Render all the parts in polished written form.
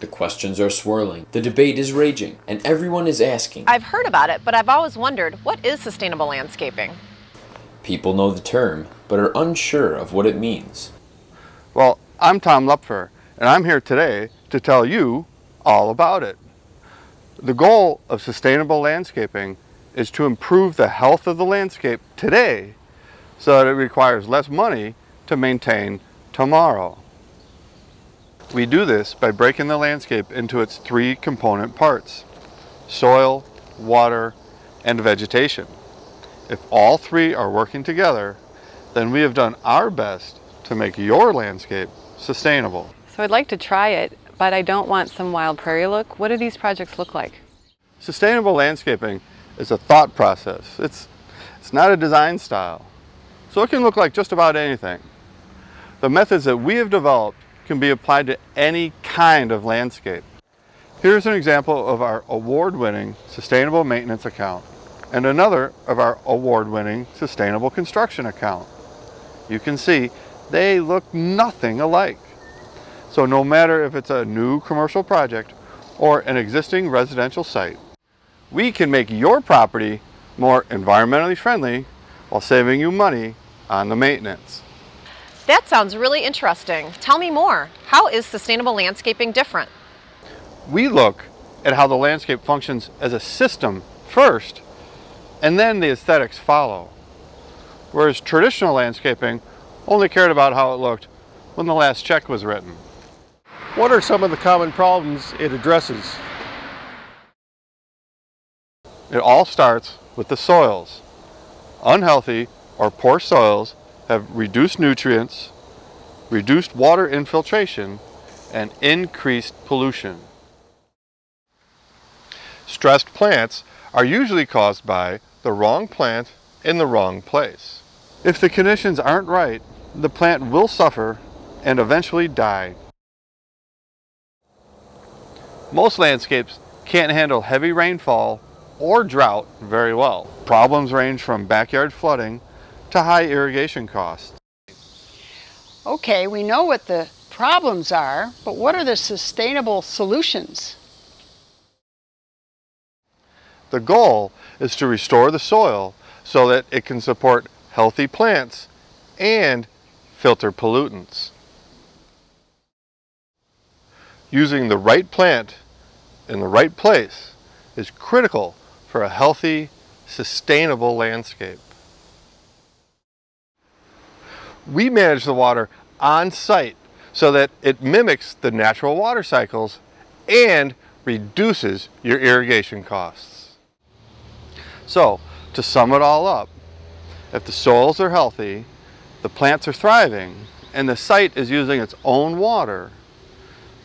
The questions are swirling, the debate is raging, and everyone is asking. I've heard about it, but I've always wondered, what is sustainable landscaping? People know the term, but are unsure of what it means. Well, I'm Tom Lupfer, and I'm here today to tell you all about it. The goal of sustainable landscaping is to improve the health of the landscape today so that it requires less money to maintain tomorrow. We do this by breaking the landscape into its three component parts: soil, water, and vegetation. If all three are working together, then we have done our best to make your landscape sustainable. So I'd like to try it, but I don't want some wild prairie look. What do these projects look like? Sustainable landscaping is a thought process. It's not a design style. So it can look like just about anything. The methods that we have developed can be applied to any kind of landscape. Here's an example of our award-winning sustainable maintenance account and another of our award-winning sustainable construction account. You can see they look nothing alike. So no matter if it's a new commercial project or an existing residential site, we can make your property more environmentally friendly while saving you money on the maintenance. That sounds really interesting. Tell me more. How is sustainable landscaping different? We look at how the landscape functions as a system first, and then the aesthetics follow. Whereas traditional landscaping only cared about how it looked when the last check was written. What are some of the common problems it addresses? It all starts with the soils. Unhealthy or poor soils have reduced nutrients, reduced water infiltration, and increased pollution. Stressed plants are usually caused by the wrong plant in the wrong place. If the conditions aren't right, the plant will suffer and eventually die. Most landscapes can't handle heavy rainfall or drought very well. Problems range from backyard flooding to high irrigation costs. Okay, we know what the problems are, but what are the sustainable solutions? The goal is to restore the soil so that it can support healthy plants and filter pollutants. Using the right plant in the right place is critical for a healthy, sustainable landscape. We manage the water on site so that it mimics the natural water cycles and reduces your irrigation costs. So, to sum it all up, if the soils are healthy, the plants are thriving, and the site is using its own water,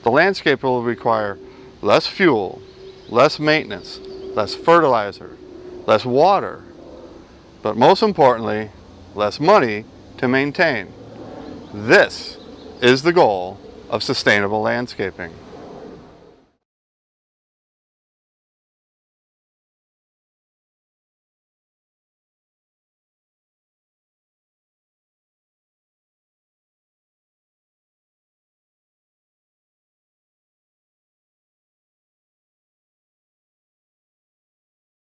the landscape will require less fuel, less maintenance, less fertilizer, less water, but most importantly, less money to maintain. This is the goal of sustainable landscaping.